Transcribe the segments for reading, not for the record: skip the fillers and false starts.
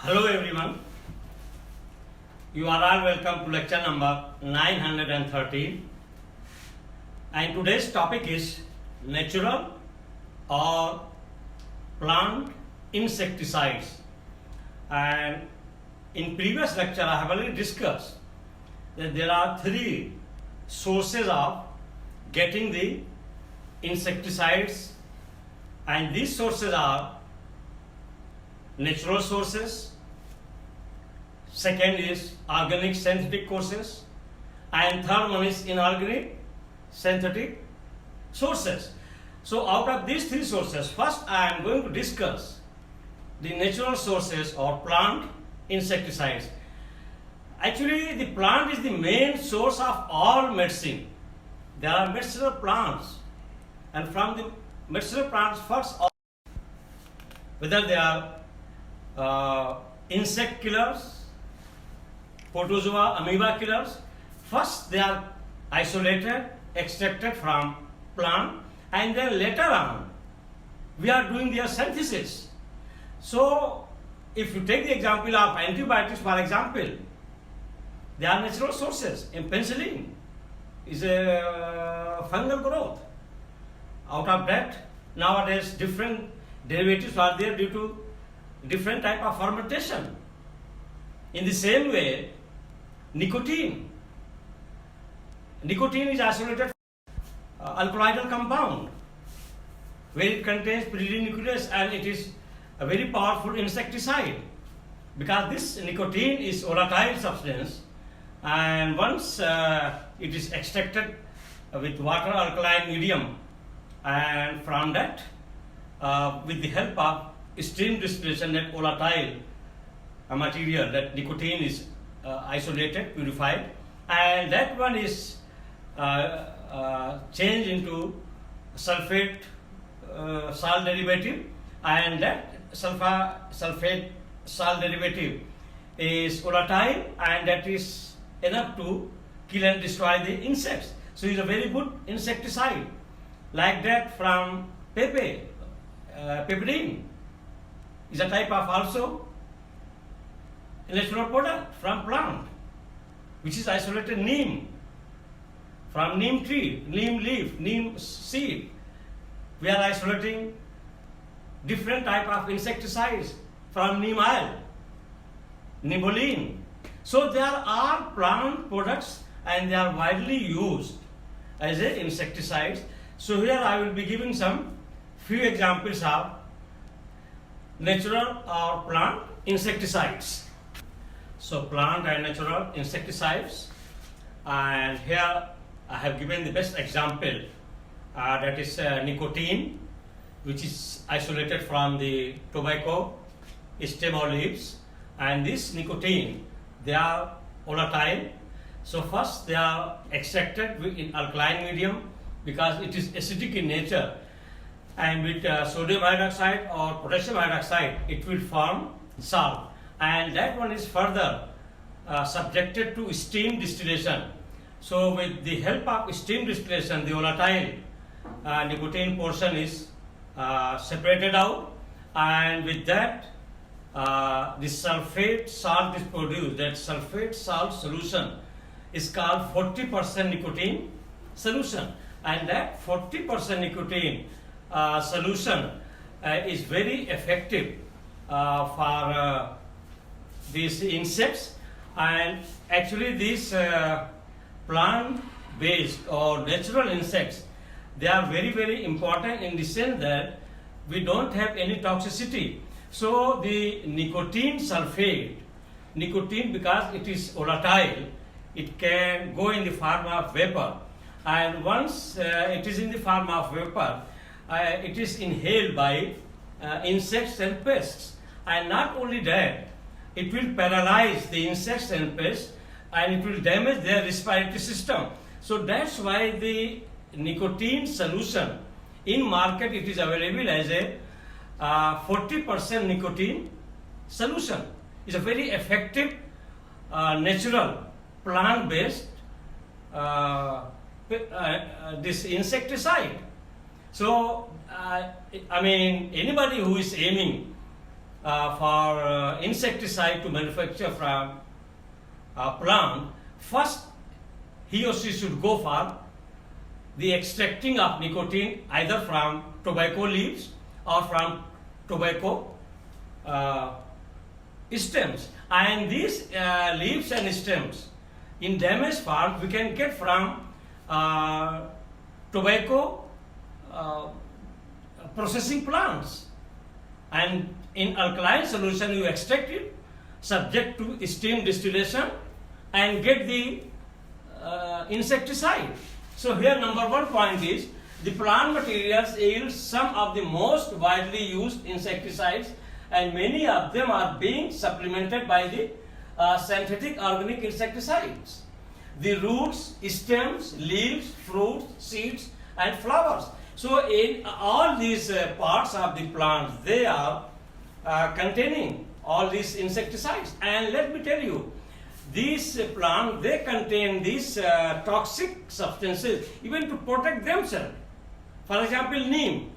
Hello everyone, you are all welcome to lecture number 913, and today's topic is natural or plant insecticides. And in previous lecture I have already discussed that there are three sources of getting the insecticides, and these sources are natural sources, second is organic synthetic sources, and third one is inorganic synthetic sources. So out of these three sources, first I am going to discuss the natural sources or plant insecticides. Actually, the plant is the main source of all medicine. There are medicinal plants, and from the medicinal plants, first, whether they are insect killers, protozoa, amoeba killers, first they are isolated, extracted from plant, and then later on we are doing their synthesis. So if you take the example of antibiotics, for example, they are natural sources. In penicillin is a fungal growth. Out of that, nowadays different derivatives are there due to different type of fermentation. In the same way, nicotine is isolated alkaloidal compound where it contains pyridine nuclease, and it is a very powerful insecticide because this nicotine is volatile substance, and once it is extracted with water alkaline medium, and from that with the help of steam distillation, that volatile material, that nicotine is isolated, purified, and that one is changed into sulfate salt derivative, and that sulfate salt derivative is volatile, and that is enough to kill and destroy the insects. So it's a very good insecticide. Like that from piperine is a type of also natural product from plant, which is isolated neem from neem tree, neem leaf, neem seed. We are isolating different type of insecticides from neem oil, neem. So there are plant products and they are widely used as a insecticides. So here I will be giving some few examples of natural or plant insecticides. So plant and natural insecticides, and here I have given the best example, that is nicotine, which is isolated from the tobacco stem or leaves, and this nicotine, they are volatile. So first they are extracted in alkaline medium because it is acidic in nature, and with sodium hydroxide or potassium hydroxide it will form salt, and that one is further subjected to steam distillation. So with the help of steam distillation, the volatile nicotine portion is separated out, and with that the sulfate salt is produced. That sulfate salt solution is called 40% nicotine solution, and that 40% nicotine solution is very effective for these insects. And actually these plant based or natural insects, they are very, very important in the sense that we don't have any toxicity. So the nicotine sulfate, nicotine, because it is volatile, it can go in the form of vapor, and once it is in the form of vapor, it is inhaled by insects and pests, and not only that, it will paralyze the insects and pests, and it will damage their respiratory system. So that's why the nicotine solution in market, it is available as a 40% nicotine solution. It's a very effective natural plant based this insecticide. So I mean, anybody who is aiming for insecticide to manufacture from a plant, first he or she should go for the extracting of nicotine either from tobacco leaves or from tobacco stems. And these leaves and stems in damaged form we can get from tobacco processing plants. And in alkaline solution you extract it subject to steam distillation and get the insecticide. So here number one point is the plant materials yield some of the most widely used insecticides, and many of them are being supplemented by the synthetic organic insecticides. The roots, stems, leaves, fruits, seeds and flowers. So in all these parts of the plant, they are containing all these insecticides. And let me tell you, these plants, they contain these toxic substances even to protect themselves. For example, neem.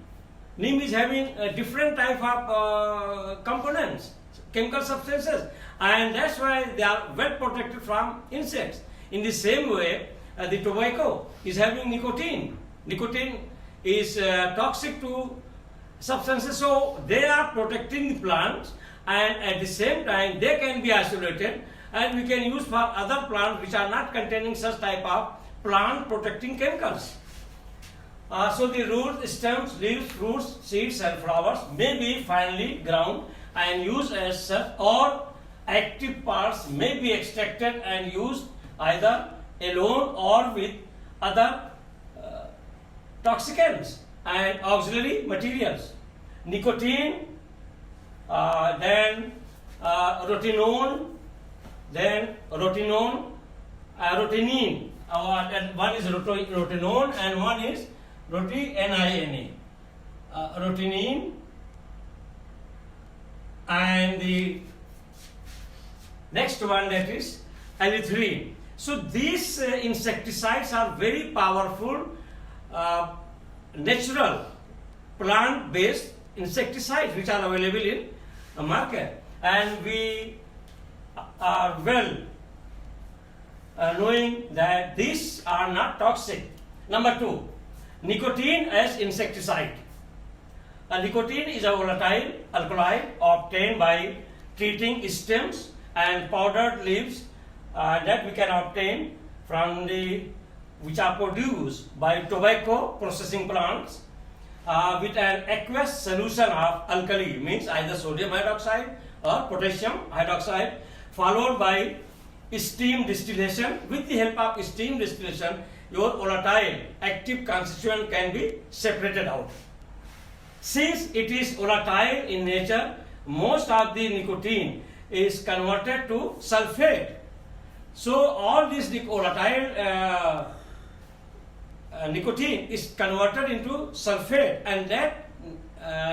Neem is having a different type of components, chemical substances, and that's why they are well protected from insects. In the same way, the tobacco is having nicotine. Nicotine is toxic to substances, so they are protecting the plants, and at the same time they can be isolated and we can use for other plants which are not containing such type of plant protecting chemicals. So the roots, stems, leaves, fruits, seeds and flowers may be finely ground and used as such, or active parts may be extracted and used either alone or with other toxicants and auxiliary materials. Nicotine, then rotenone, then rotenine, and one is rotenone and one is rotenine. Rotenine, and the next one, that is alethrin. So these insecticides are very powerful natural plant-based insecticides which are available in the market, and we are well knowing that these are not toxic. Number two, nicotine as insecticide. Nicotine is a volatile alkaloid obtained by treating stems and powdered leaves that we can obtain from which are produced by tobacco processing plants with an aqueous solution of alkali, means either sodium hydroxide or potassium hydroxide, followed by steam distillation. With the help of steam distillation, your volatile active constituent can be separated out. Since it is volatile in nature, most of the nicotine is converted to sulfate. So all this volatile nicotine is converted into sulfate, and that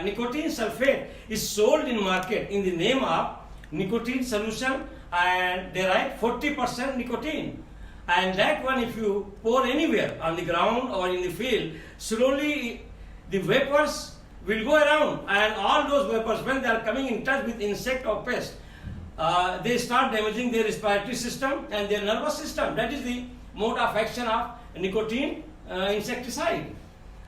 nicotine sulfate is sold in market in the name of nicotine solution, and they write 40% nicotine. And that one, if you pour anywhere on the ground or in the field, slowly the vapors will go around, and all those vapors, when they are coming in touch with insect or pest, they start damaging their respiratory system and their nervous system. That is the mode of action of nicotine insecticide,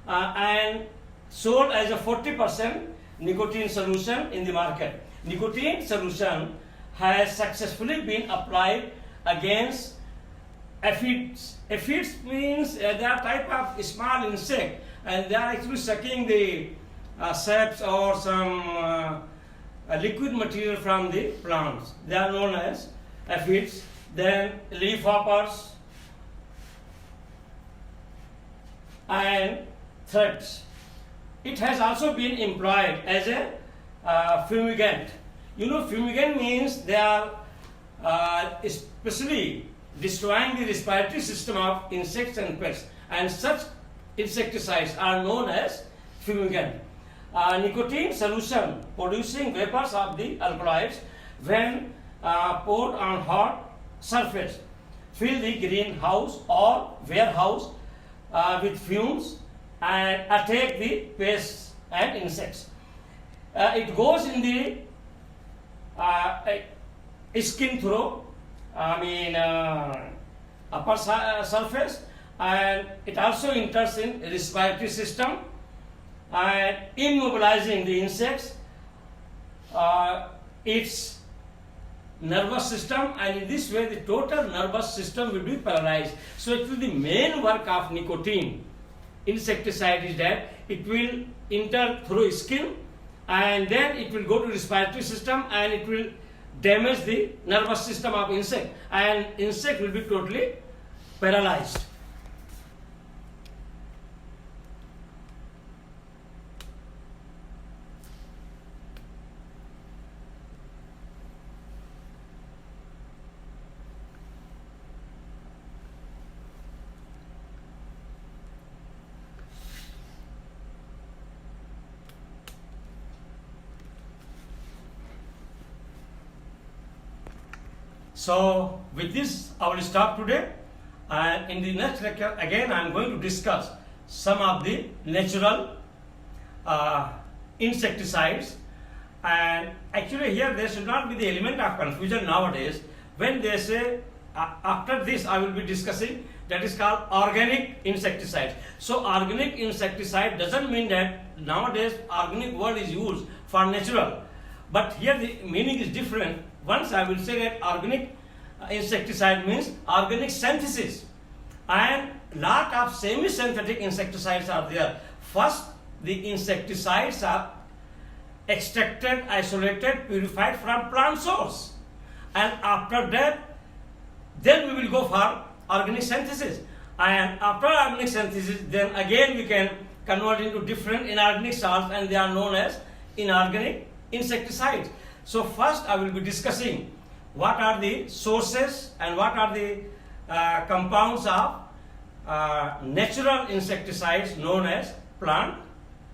and sold as a 40% nicotine solution in the market. Nicotine solution has successfully been applied against aphids. Aphids means they are type of small insect, and they are actually sucking the saps or some liquid material from the plants. They are known as aphids. Then leaf hoppers and threads. It has also been employed as a fumigant. You know, fumigant means they are especially destroying the respiratory system of insects and pests, and such insecticides are known as fumigant. Nicotine solution producing vapors of the alkaloids, when poured on hot surface, fill the greenhouse or warehouse with fumes and attack the pests and insects. It goes in the skin through, upper surface, and it also enters in respiratory system and immobilizing the insects, its nervous system, and in this way the total nervous system will be paralyzed. So actually the main work of nicotine insecticide is that it will enter through skin and then it will go to respiratory system and it will damage the nervous system of insect, and insect will be totally paralyzed. So with this I will stop today, and in the next lecture again I am going to discuss some of the natural insecticides. And actually here there should not be the element of confusion nowadays when they say after this I will be discussing that is called organic insecticide. So organic insecticide doesn't mean that nowadays organic word is used for natural, but here the meaning is different. Once I will say that organic insecticide means organic synthesis, and lot of semi-synthetic insecticides are there. First, the insecticides are extracted, isolated, purified from plant source, and after that, then we will go for organic synthesis. And after organic synthesis, then again we can convert into different inorganic salts, and they are known as inorganic insecticides. So first I will be discussing what are the sources and what are the compounds of natural insecticides known as plant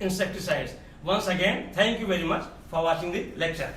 insecticides. Once again, thank you very much for watching the lecture.